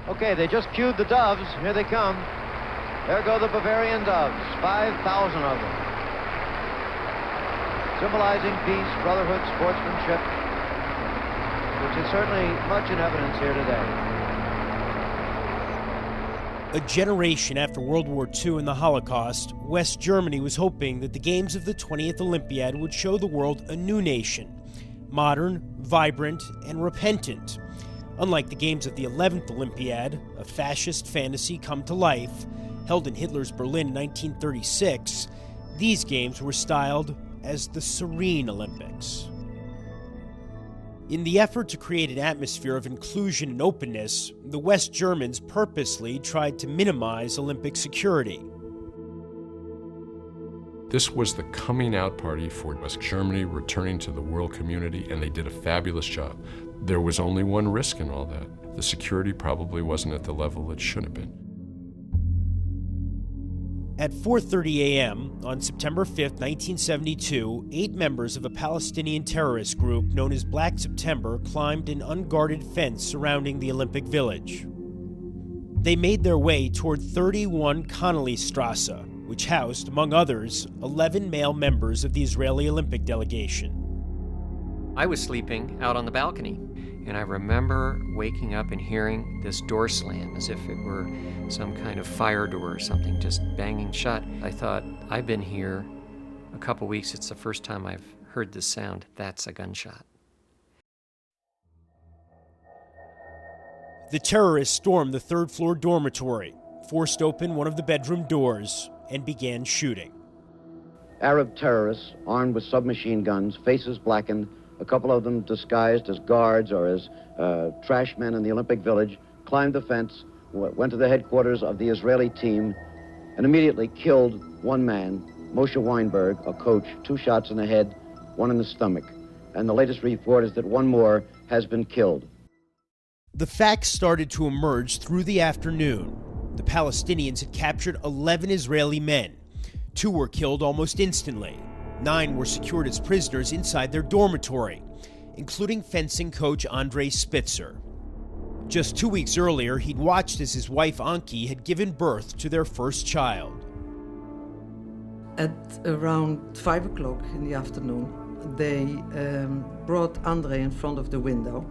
Okay, they just cued the doves. Here they come. There go the Bavarian doves, 5,000 of them. Symbolizing peace, brotherhood, sportsmanship, which is certainly much in evidence here today. A generation after World War II and the Holocaust, West Germany was hoping that the Games of the 20th Olympiad would show the world a new nation, modern, vibrant, and repentant. Unlike the Games of the 11th Olympiad, a fascist fantasy come to life, held in Hitler's Berlin in 1936, these games were styled as the Serene Olympics. In the effort to create an atmosphere of inclusion and openness, the West Germans purposely tried to minimize Olympic security. This was the coming out party for West Germany returning to the world community, and they did a fabulous job. There was only one risk in all that. The security probably wasn't at the level it should have been. At 4:30 a.m. on September 5, 1972, 8 members of a Palestinian terrorist group known as Black September climbed an unguarded fence surrounding the Olympic Village. They made their way toward 31 Connollystrasse, which housed, among others, 11 male members of the Israeli Olympic delegation. I was sleeping out on the balcony, and I remember waking up and hearing this door slam as if it were some kind of fire door or something, just banging shut. I thought, I've been here a couple weeks. It's the first time I've heard this sound. That's a gunshot. The terrorists stormed the third-floor dormitory, forced open one of the bedroom doors, and began shooting. Arab terrorists, armed with submachine guns, faces blackened, a couple of them disguised as guards or as trash men in the Olympic Village, climbed the fence, went to the headquarters of the Israeli team, and immediately killed one man, Moshe Weinberg, a coach, 2 shots in the head, 1 in the stomach. And the latest report is that 1 more has been killed. The facts started to emerge through the afternoon. The Palestinians had captured 11 Israeli men. 2 were killed almost instantly. 9 were secured as prisoners inside their dormitory, including fencing coach Andrei Spitzer. Just 2 weeks earlier, he'd watched as his wife Anki had given birth to their first child. At around 5 o'clock in the afternoon, they brought Andrei in front of the window,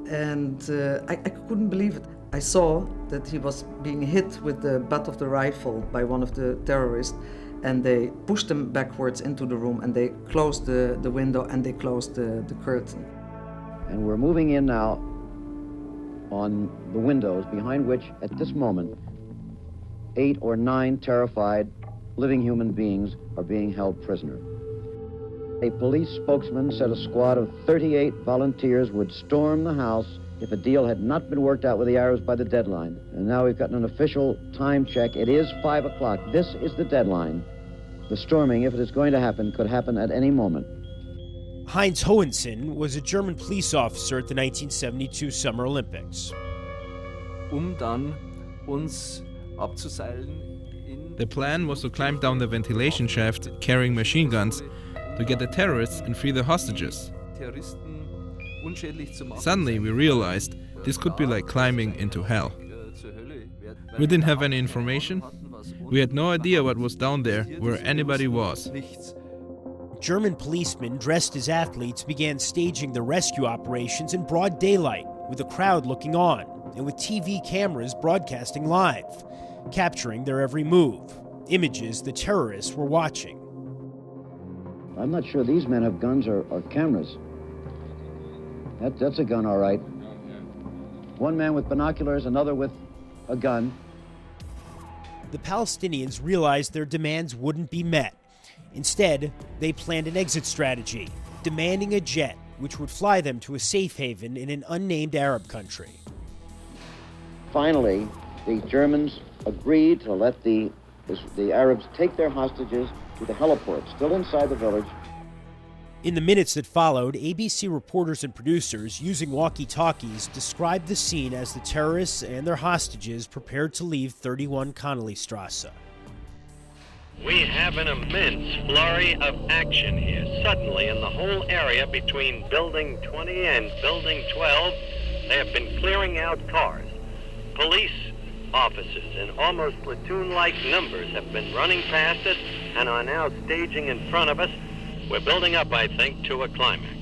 and I couldn't believe it. I saw that he was being hit with the butt of the rifle by one of the terrorists, and they pushed him backwards into the room, and they closed the window, and they closed the curtain. And we're moving in now on the windows behind which, at this moment, 8 or 9 terrified living human beings are being held prisoner. A police spokesman said a squad of 38 volunteers would storm the house if a deal had not been worked out with the Arabs by the deadline. And now we've gotten an official time check. It is 5 o'clock. This is the deadline. The storming, if it is going to happen, could happen at any moment. Heinz Hohenson was a German police officer at the 1972 Summer Olympics. The plan was to climb down the ventilation shaft carrying machine guns to get the terrorists and free the hostages. Suddenly we realized this could be like climbing into hell. We didn't have any information. We had no idea what was down there, where anybody was. German policemen dressed as athletes began staging the rescue operations in broad daylight, with a crowd looking on, and with TV cameras broadcasting live, capturing their every move, images the terrorists were watching. I'm not sure these men have guns or cameras. That's a gun, all right. One man with binoculars, another with a gun. The Palestinians realized their demands wouldn't be met. Instead, they planned an exit strategy, demanding a jet which would fly them to a safe haven in an unnamed Arab country. Finally, the Germans agreed to let the Arabs take their hostages to the heliport, still inside the village. In the minutes that followed, ABC reporters and producers, using walkie-talkies, described the scene as the terrorists and their hostages prepared to leave 31 Connollystrasse. We have an immense flurry of action here. Suddenly, in the whole area between Building 20 and Building 12, they have been clearing out cars. Police officers in almost platoon-like numbers have been running past us and are now staging in front of us. We're building up, I think, to a climax.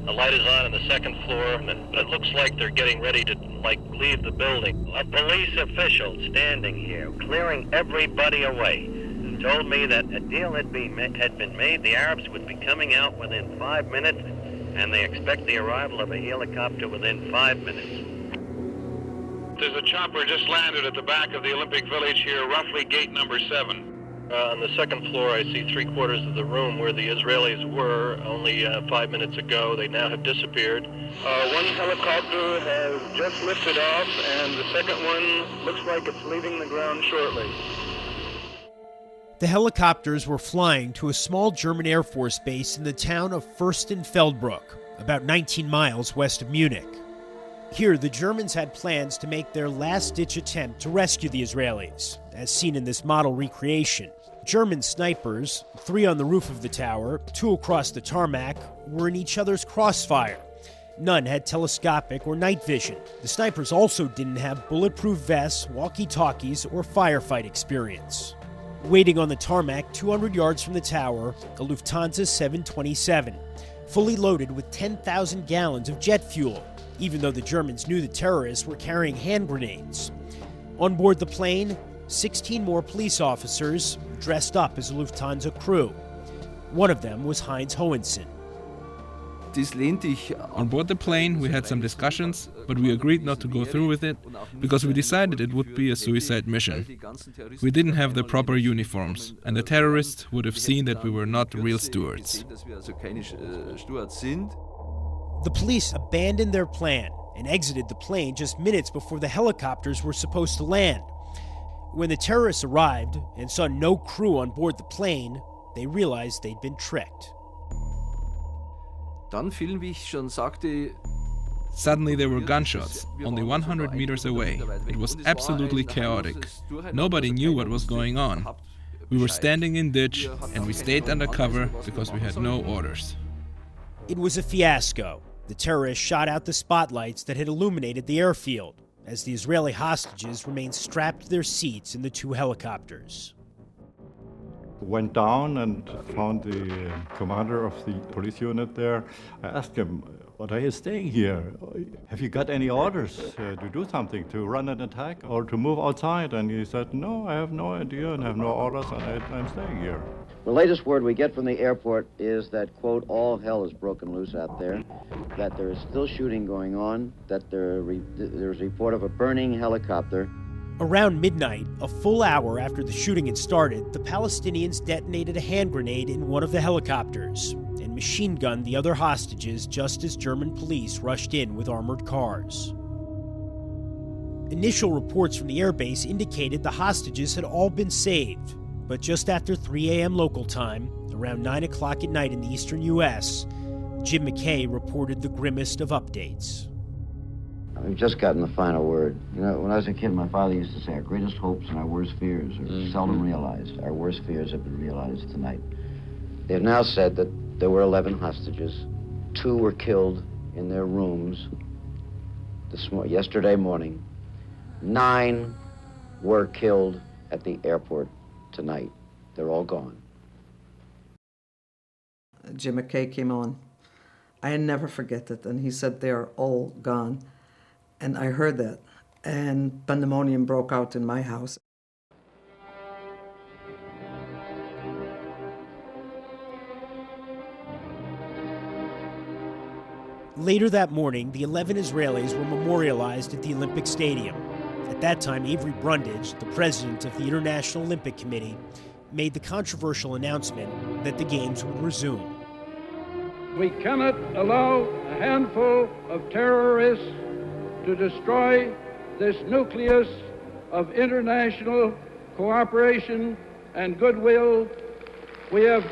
The light is on the second floor, and it looks like they're getting ready to, leave the building. A police official standing here, clearing everybody away, told me that a deal had been made. The Arabs would be coming out within 5 minutes, and they expect the arrival of a helicopter within 5 minutes. There's a chopper just landed at the back of the Olympic Village here, roughly gate number 7. On the second floor, I see 3/4 of the room where the Israelis were only 5 minutes ago. They now have disappeared. One helicopter has just lifted off, and the second one looks like it's leaving the ground shortly. The helicopters were flying to a small German Air Force base in the town of Fürstenfeldbruck, about 19 miles west of Munich. Here, the Germans had plans to make their last-ditch attempt to rescue the Israelis, as seen in this model recreation. German snipers, 3 on the roof of the tower, 2 across the tarmac, were in each other's crossfire. None had telescopic or night vision. The snipers also didn't have bulletproof vests, walkie-talkies, or firefight experience. Waiting on the tarmac 200 yards from the tower, a Lufthansa 727, fully loaded with 10,000 gallons of jet fuel, even though the Germans knew the terrorists were carrying hand grenades. On board the plane, 16 more police officers dressed up as a Lufthansa crew. One of them was Heinz Hohensen. On board the plane, we had some discussions, but we agreed not to go through with it because we decided it would be a suicide mission. We didn't have the proper uniforms, and the terrorists would have seen that we were not real stewards. The police abandoned their plan and exited the plane just minutes before the helicopters were supposed to land. When the terrorists arrived and saw no crew on board the plane, they realized they'd been tricked. Suddenly there were gunshots, only 100 meters away. It was absolutely chaotic. Nobody knew what was going on. We were standing in ditch, and we stayed under cover because we had no orders. It was a fiasco. The terrorists shot out the spotlights that had illuminated the airfield, as the Israeli hostages remained strapped to their seats in the 2 helicopters. Went down and found the commander of the police unit there. I asked him, "What are you staying here? Have you got any orders to do something, to run an attack or to move outside?" And he said, "No, I have no idea and I have no orders, and I'm staying here." The latest word we get from the airport is that, quote, all hell is broken loose out there, that there is still shooting going on, that there's a report of a burning helicopter. Around midnight, a full hour after the shooting had started, the Palestinians detonated a hand grenade in one of the helicopters and machine-gunned the other hostages just as German police rushed in with armored cars. Initial reports from the airbase indicated the hostages had all been saved, but just after 3 a.m. local time, around 9 o'clock at night in the eastern U.S., Jim McKay reported the grimmest of updates. We've just gotten the final word. You know, when I was a kid, my father used to say, our greatest hopes and our worst fears are seldom realized. Our worst fears have been realized tonight. They've now said that there were 11 hostages. 2 were killed in their rooms yesterday morning. 9 were killed at the airport tonight. They're all gone. Jim McKay came on. I never forget it, and he said they are all gone. And I heard that, and pandemonium broke out in my house. Later that morning, the 11 Israelis were memorialized at the Olympic Stadium. At that time, Avery Brundage, the president of the International Olympic Committee, made the controversial announcement that the Games would resume. We cannot allow a handful of terrorists to destroy this nucleus of international cooperation and goodwill. We have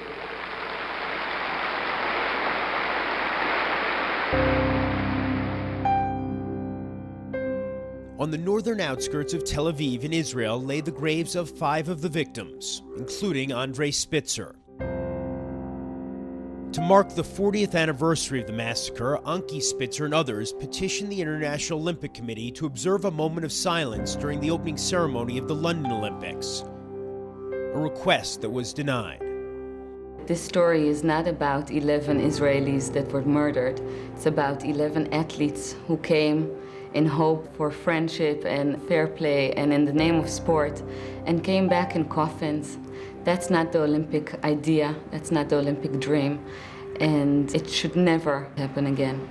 On the northern outskirts of Tel Aviv in Israel lay the graves of 5 of the victims, including Andrei Spitzer. To mark the 40th anniversary of the massacre, Anki Spitzer and others petitioned the International Olympic Committee to observe a moment of silence during the opening ceremony of the London Olympics, a request that was denied. This story is not about 11 Israelis that were murdered. It's about 11 athletes who came in hope for friendship and fair play and in the name of sport and came back in coffins. That's not the Olympic idea, that's not the Olympic dream, and it should never happen again.